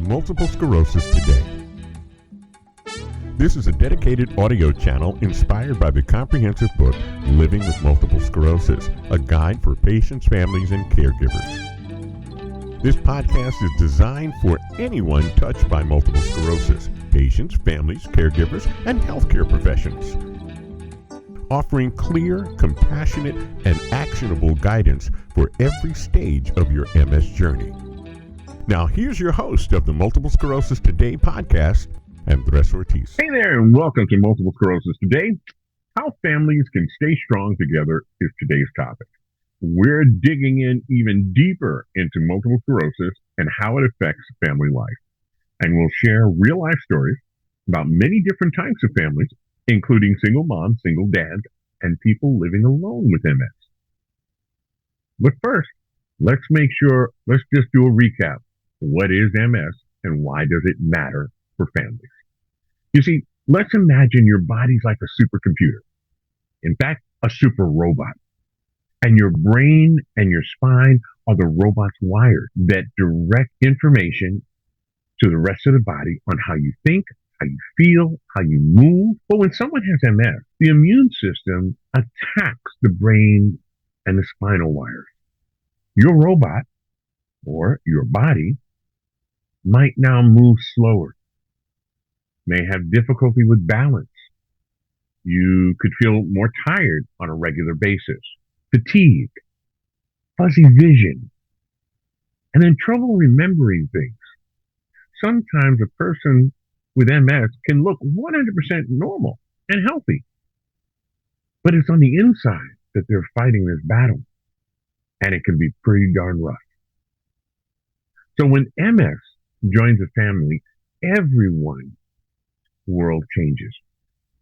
Multiple Sclerosis Today. This is a dedicated audio channel inspired by the comprehensive book, Living with Multiple Sclerosis, a guide for patients, families, and caregivers. This podcast is designed for anyone touched by multiple sclerosis, patients, families, caregivers, and healthcare professionals, offering clear, compassionate, and actionable guidance for every stage of your MS journey. Now, here's your host of the Multiple Sclerosis Today podcast, Andres Ortiz. Hey there, and welcome to Multiple Sclerosis Today. How families can stay strong together is today's topic. We're digging in even deeper into multiple sclerosis and how it affects family life. And we'll share real-life stories about many different types of families, including single moms, single dads, and people living alone with MS. But first, let's just do a recap. What is MS and why does it matter for families? You see, let's imagine your body's like a supercomputer. In fact, a super robot. And your brain and your spine are the robot's wires that direct information to the rest of the body on how you think, how you feel, how you move. But when someone has MS, the immune system attacks the brain and the spinal wires. Your robot, or your body, might now move slower, may have difficulty with balance. You could feel more tired on a regular basis, fatigue, fuzzy vision, and then trouble remembering things. Sometimes a person with MS can look 100% normal and healthy, but it's on the inside that they're fighting this battle, and it can be pretty darn rough. So when MS joins a family, everyone's world changes.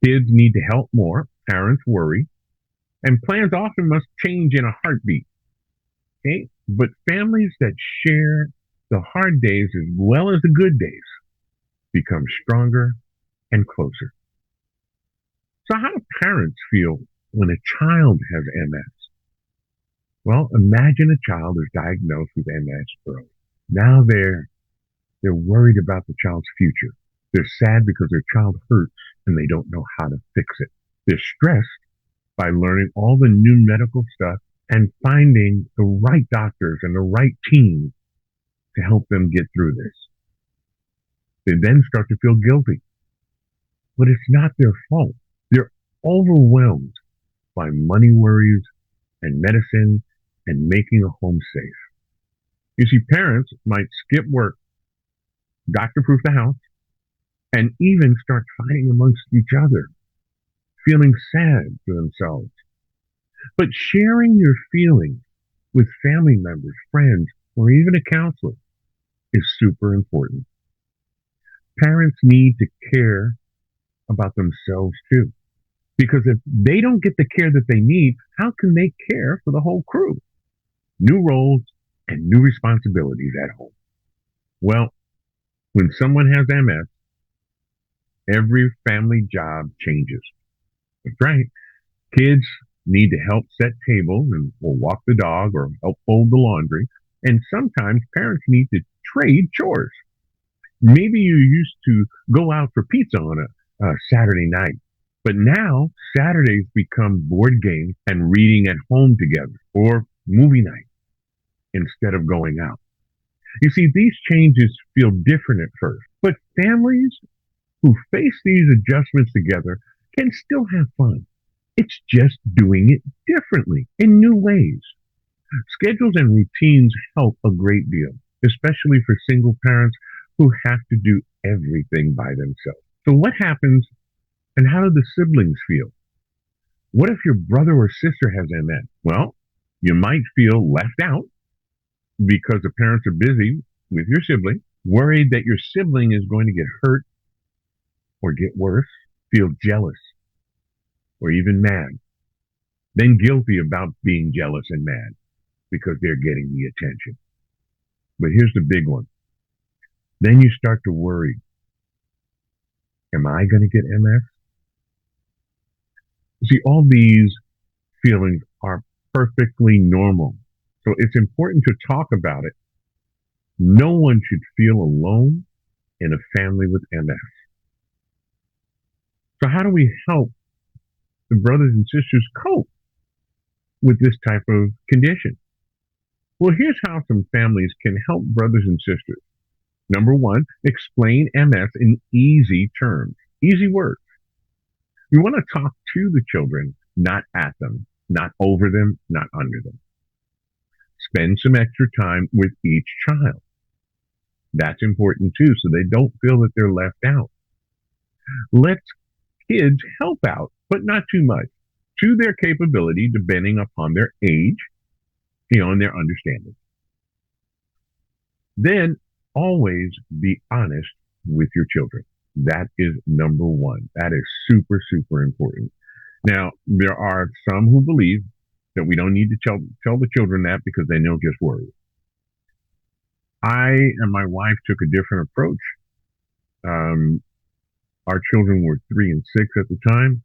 Kids need to help more, parents worry, and plans often must change in a heartbeat. Okay? But families that share the hard days as well as the good days become stronger and closer. So how do parents feel when a child has MS? Well, imagine a child is diagnosed with MS early. Now they're worried about the child's future. They're sad because their child hurts and they don't know how to fix it. They're stressed by learning all the new medical stuff and finding the right doctors and the right team to help them get through this. They then start to feel guilty. But it's not their fault. They're overwhelmed by money worries and medicine and making a home safe. You see, parents might skip work, doctor-proof the house, and even start fighting amongst each other, feeling sad for themselves. But sharing your feelings with family members, friends, or even a counselor is super important. Parents need to care about themselves too, because if they don't get the care that they need, how can they care for the whole crew? New roles and new responsibilities at home. Well, when someone has MS, every family job changes. That's right. Kids need to help set tables or walk the dog or help fold the laundry. And sometimes parents need to trade chores. Maybe you used to go out for pizza on a Saturday night, but now Saturdays become board games and reading at home together or movie night instead of going out. You see, these changes feel different at first, but families who face these adjustments together can still have fun. It's just doing it differently in new ways. Schedules and routines help a great deal, especially for single parents who have to do everything by themselves. So what happens and how do the siblings feel? What if your brother or sister has MS? Well, you might feel left out because the parents are busy with your sibling, worried that your sibling is going to get hurt or get worse, feel jealous or even mad, then guilty about being jealous and mad because they're getting the attention. But here's the big one. Then you start to worry. Am I going to get MS? See, all these feelings are perfectly normal. So it's important to talk about it. No one should feel alone in a family with MS. So how do we help the brothers and sisters cope with this type of condition? Well, here's how some families can help brothers and sisters. Number one, explain MS in easy terms, easy words. We want to talk to the children, not at them, not over them, not under them. Spend some extra time with each child. That's important too, so they don't feel that they're left out. Let kids help out, but not too much, to their capability, depending upon their age, and their understanding. Then always be honest with your children. That is number one. That is super, super important. Now, there are some who believe that we don't need to tell the children that because they know just worry. I and my wife took a different approach. Our children were 3 and 6 at the time,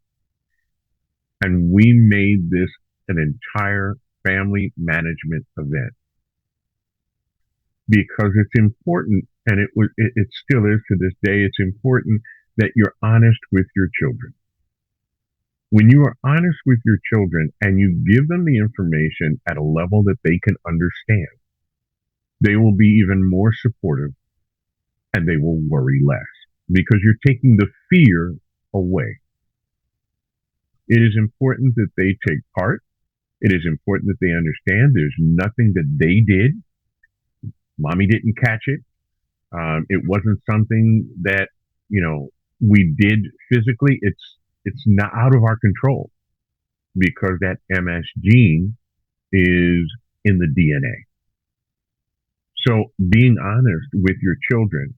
and we made this an entire family management event because it's important, and it still is to this day. It's important that you're honest with your children. When you are honest with your children and you give them the information at a level that they can understand, they will be even more supportive and they will worry less because you're taking the fear away. It is important that they take part. It is important that they understand there's nothing that they did. Mommy didn't catch it. It wasn't something that, we did physically. It's not out of our control because that MS gene is in the DNA. So being honest with your children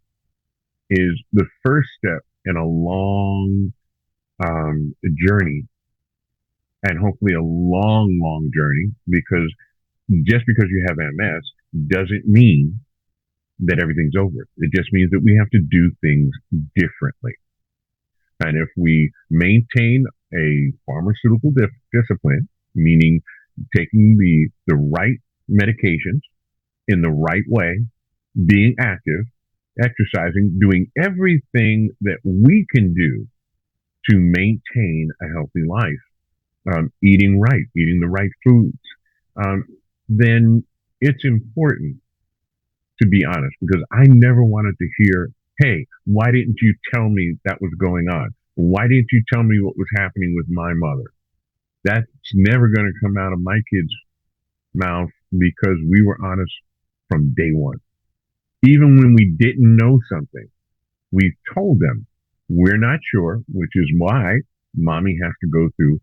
is the first step in a long journey, and hopefully a long, long journey, because just because you have MS doesn't mean that everything's over. It just means that we have to do things differently. And if we maintain a pharmaceutical discipline, meaning taking the right medications in the right way, being active, exercising, doing everything that we can do to maintain a healthy life, eating right, eating the right foods, then it's important to be honest, because I never wanted to hear, hey, why didn't you tell me that was going on? Why didn't you tell me what was happening with my mother? That's never going to come out of my kid's mouth because we were honest from day one. Even when we didn't know something, we told them we're not sure, which is why mommy has to go through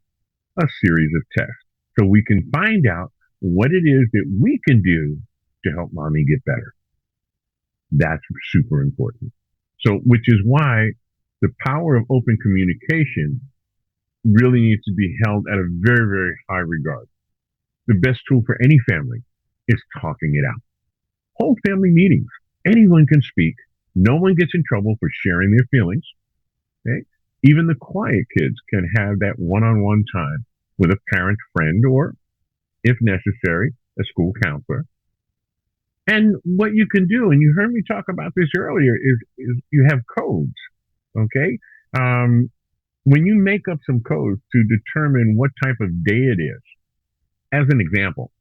a series of tests so we can find out what it is that we can do to help mommy get better. That's super important. So, which is why the power of open communication really needs to be held at a very, very high regard. The best tool for any family is talking it out. Hold family meetings. Anyone can speak. No one gets in trouble for sharing their feelings. Okay? Even the quiet kids can have that one-on-one time with a parent, friend, or, if necessary, a school counselor. And what you can do, and you heard me talk about this earlier, is you have codes. Okay? When you make up some codes to determine what type of day it is, as an example,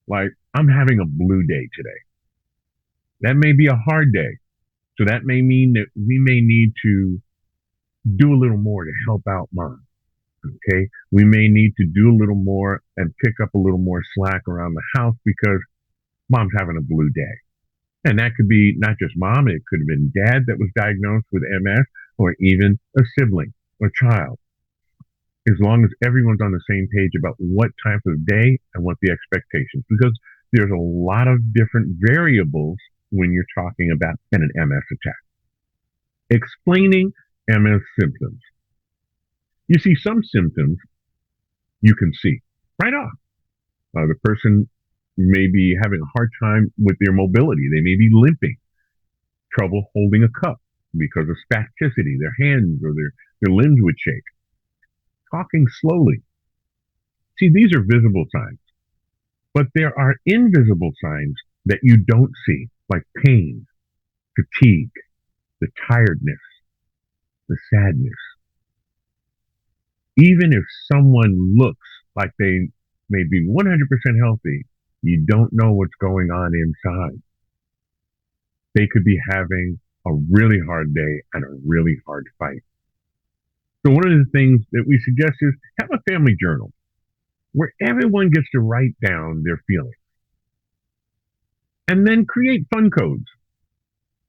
like I'm having a blue day today. That may be a hard day. So that may mean that we may need to do a little more to help out mom. Okay? We may need to do a little more and pick up a little more slack around the house because mom's having a blue day. And that could be not just mom, it could have been dad that was diagnosed with MS, or even a sibling or child. As long as everyone's on the same page about what type of day and what the expectations, because there's a lot of different variables when you're talking about an MS attack. Explaining MS symptoms. You see, some symptoms you can see right off. The person may be having a hard time with their mobility. They may be limping, trouble holding a cup because of spasticity. Their hands or their limbs would shake. Talking slowly. See, these are visible signs, but there are invisible signs that you don't see, like pain, fatigue, the tiredness, the sadness. Even if someone looks like they may be 100% healthy, you don't know what's going on inside. They could be having a really hard day and a really hard fight. So one of the things that we suggest is have a family journal where everyone gets to write down their feelings and then create fun codes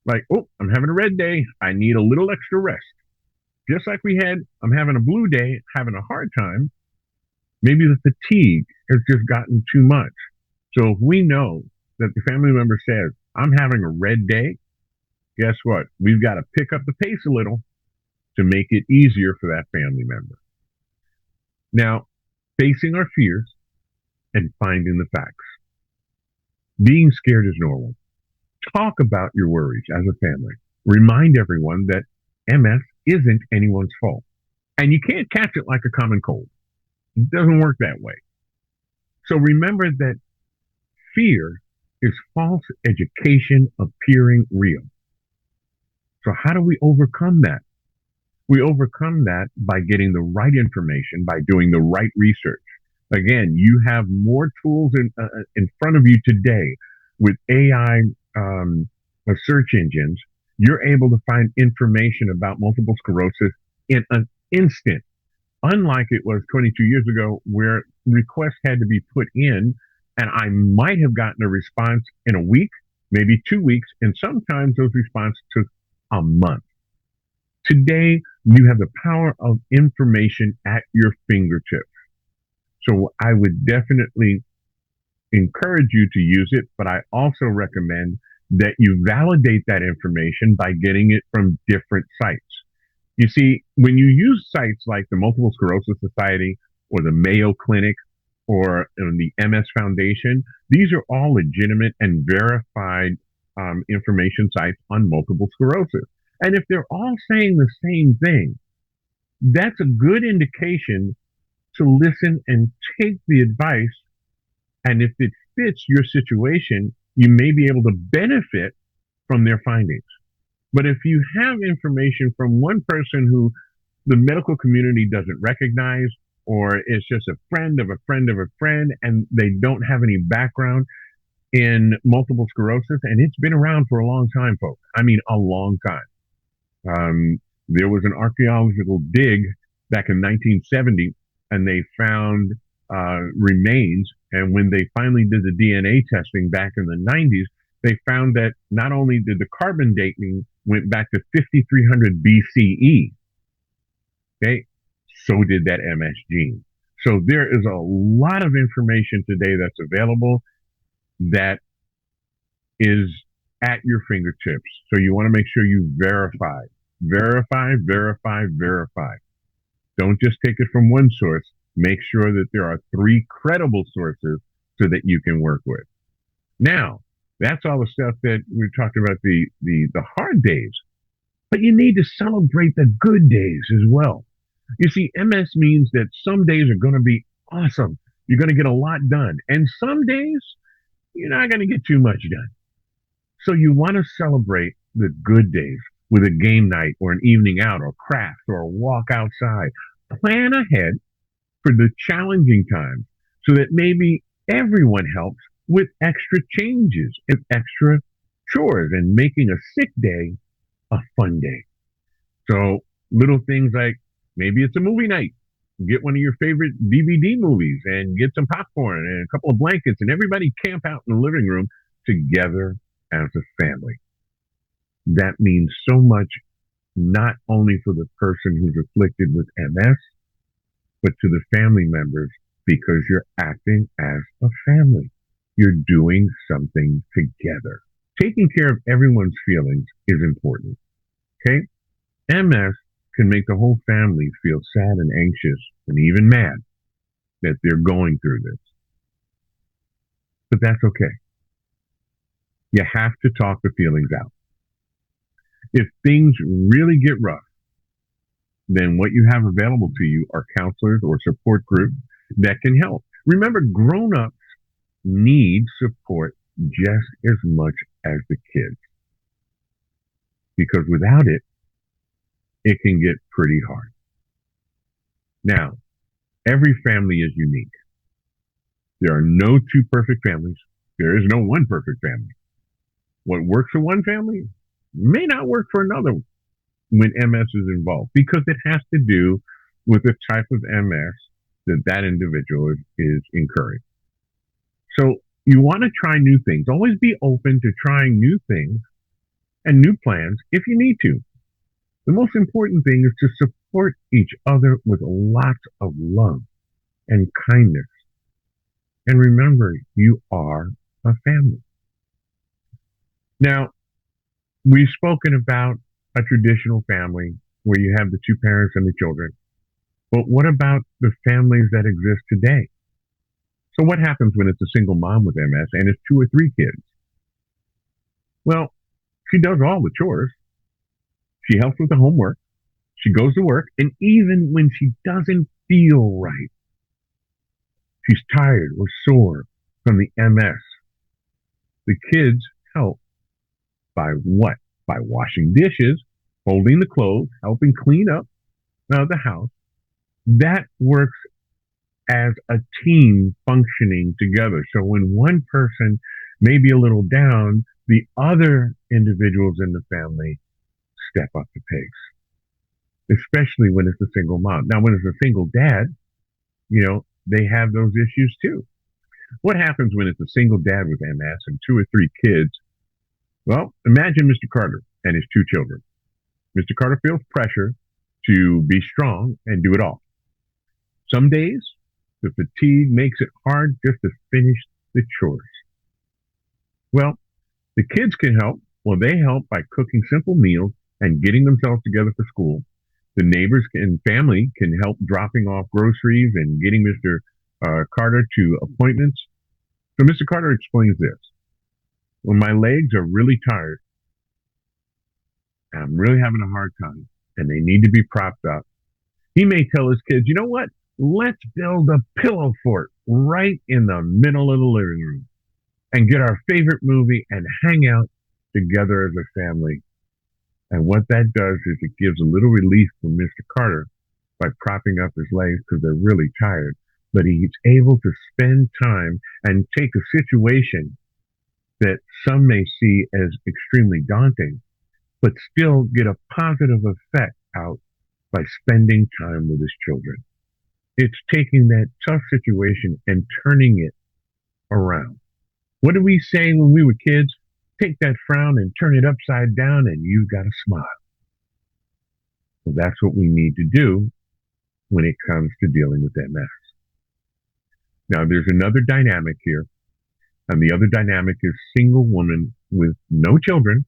like, oh, I'm having a red day. I need a little extra rest. Just like we had, I'm having a blue day, having a hard time. Maybe the fatigue has just gotten too much. So if we know that the family member says, I'm having a red day, guess what? We've got to pick up the pace a little to make it easier for that family member. Now, facing our fears and finding the facts. Being scared is normal. Talk about your worries as a family. Remind everyone that MS isn't anyone's fault. And you can't catch it like a common cold. It doesn't work that way. So remember that fear is false education appearing real. So how do we overcome that? We overcome that by getting the right information, by doing the right research. Again, you have more tools in front of you today with AI search engines. You're able to find information about multiple sclerosis in an instant, unlike it was 22 years ago where requests had to be put in and I might have gotten a response in a week, maybe 2 weeks, and sometimes those responses took a month. Today, you have the power of information at your fingertips. So I would definitely encourage you to use it, but I also recommend that you validate that information by getting it from different sites. You see, when you use sites like the Multiple Sclerosis Society or the Mayo Clinic or the MS Foundation, these are all legitimate and verified information sites on multiple sclerosis. And if they're all saying the same thing, that's a good indication to listen and take the advice. And if it fits your situation, you may be able to benefit from their findings. But if you have information from one person who the medical community doesn't recognize, or it's just a friend of a friend of a friend, and they don't have any background in multiple sclerosis, and it's been around for a long time, folks. I mean, a long time. There was an archaeological dig back in 1970, and they found remains. And when they finally did the DNA testing back in the 90s, they found that not only did the carbon dating went back to 5300 BCE, okay, so did that MS gene. So there is a lot of information today that's available that is at your fingertips. So you want to make sure you verify. Verify, verify, verify. Don't just take it from one source. Make sure that there are 3 credible sources so that you can work with. Now, that's all the stuff that we're talking about, the hard days. But you need to celebrate the good days as well. You see, MS means that some days are going to be awesome. You're going to get a lot done. And some days, you're not going to get too much done. So you want to celebrate the good days with a game night or an evening out or crafts or a walk outside. Plan ahead for the challenging times so that maybe everyone helps with extra changes and extra chores and making a sick day a fun day. So little things like maybe it's a movie night. Get one of your favorite DVD movies and get some popcorn and a couple of blankets and everybody camp out in the living room together as a family. That means so much, not only for the person who's afflicted with MS, but to the family members, because you're acting as a family. You're doing something together. Taking care of everyone's feelings is important. Okay? MS can make the whole family feel sad and anxious and even mad that they're going through this. But that's okay. You have to talk the feelings out. If things really get rough, then what you have available to you are counselors or support groups that can help. Remember, grown-ups need support just as much as the kids. because without it, it can get pretty hard. Now, every family is unique. There are no two perfect families. There is no one perfect family. What works for one family may not work for another when MS is involved because it has to do with the type of MS that individual is incurring. So you want to try new things. Always be open to trying new things and new plans if you need to. The most important thing is to support each other with lots of love and kindness. And remember, you are a family. Now, we've spoken about a traditional family where you have the two parents and the children. But what about the families that exist today? So what happens when it's a single mom with MS and it's two or three kids? Well, she does all the chores. She helps with the homework. She goes to work. And even when she doesn't feel right, she's tired or sore from the MS, the kids help by what? By washing dishes, folding the clothes, helping clean up the house. That works as a team functioning together. So when one person may be a little down, the other individuals in the family step up the pace, especially when it's a single mom. Now, when it's a single dad, they have those issues too. What happens when it's a single dad with MS and two or three kids? Well, imagine Mr. Carter and his two children. Mr. Carter feels pressure to be strong and do it all. Some days, the fatigue makes it hard just to finish the chores. Well, the kids can help. Well, they help by cooking simple meals and getting themselves together for school. The neighbors and family can help dropping off groceries and getting Mr. Carter to appointments. So Mr. Carter explains this. When my legs are really tired, and I'm really having a hard time, and they need to be propped up, he may tell his kids, you know what? Let's build a pillow fort right in the middle of the living room and get our favorite movie and hang out together as a family. And what that does is it gives a little relief for Mr. Carter by propping up his legs because they're really tired. But he's able to spend time and take a situation that some may see as extremely daunting, but still get a positive effect out by spending time with his children. It's taking that tough situation and turning it around. What did we say when we were kids? Take that frown and turn it upside down and you've got a smile. Well, that's what we need to do when it comes to dealing with MS. Now, there's another dynamic here, and the other dynamic is single woman with no children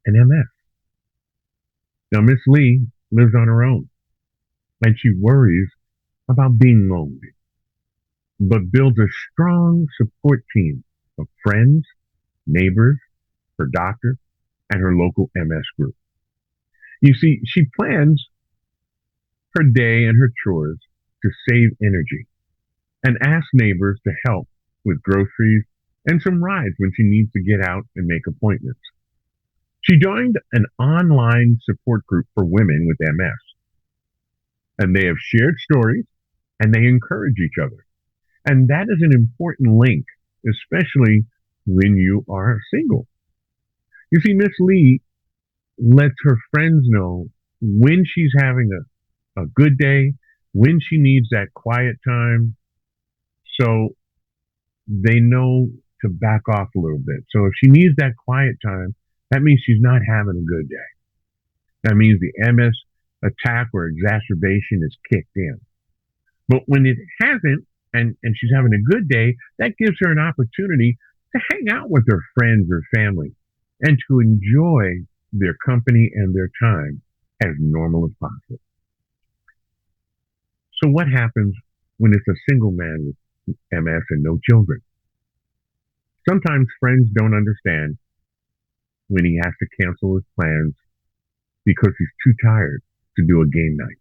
and MS. Now, Miss Lee lives on her own, and she worries about being lonely, but builds a strong support team of friends, neighbors, her doctor, and her local MS group. You see, she plans her day and her chores to save energy and asks neighbors to help with groceries and some rides when she needs to get out and make appointments. She joined an online support group for women with MS, and they have shared stories and they encourage each other. And that is an important link, especially when you are single. You see, Miss Lee lets her friends know when she's having a good day, when she needs that quiet time, so they know to back off a little bit. So if she needs that quiet time, that means she's not having a good day. That means the MS attack or exacerbation is kicked in. But when it hasn't, and she's having a good day, that gives her an opportunity to hang out with her friends or family and to enjoy their company and their time as normal as possible. So what happens when it's a single man with MS and no children? Sometimes friends don't understand when he has to cancel his plans because he's too tired to do a game night.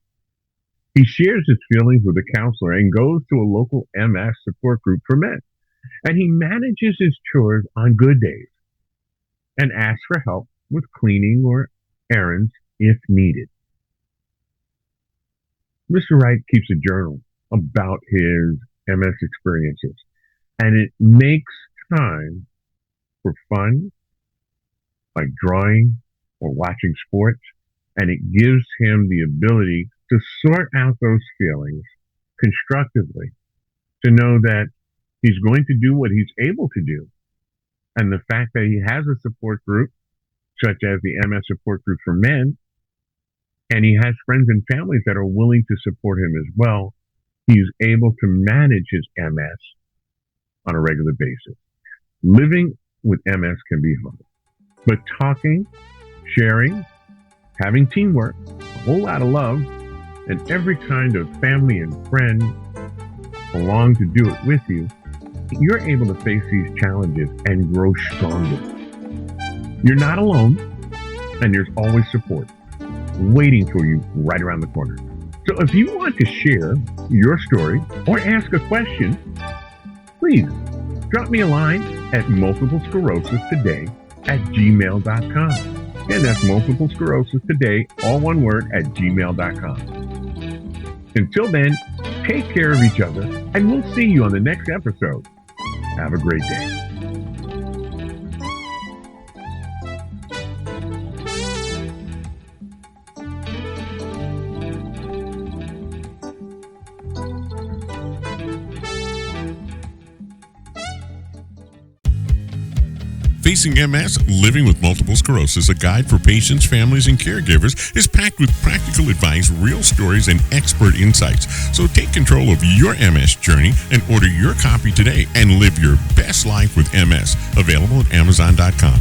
He shares his feelings with a counselor and goes to a local MS support group for men. And he manages his chores on good days and asks for help with cleaning or errands if needed. Mr. Wright keeps a journal about his MS experiences, and it makes time for fun, like drawing or watching sports, and it gives him the ability to sort out those feelings constructively, to know that he's going to do what he's able to do. And the fact that he has a support group, such as the MS support group for men, and he has friends and families that are willing to support him as well, he's able to manage his MS on a regular basis. Living with MS can be hard, but talking, sharing, having teamwork, a whole lot of love, and every kind of family and friend along to do it with you, you're able to face these challenges and grow stronger. You're not alone, and there's always support waiting for you right around the corner. So if you want to share your story or ask a question, please drop me a line at multiplesclerosistoday@gmail.com. Again, that's multiplesclerosis all one word, @gmail.com. Until then, take care of each other, and we'll see you on the next episode. Have a great day. Facing MS, Living with Multiple Sclerosis, a guide for patients, families, and caregivers, is packed with practical advice, real stories, and expert insights. So take control of your MS journey and order your copy today and live your best life with MS. Available at Amazon.com.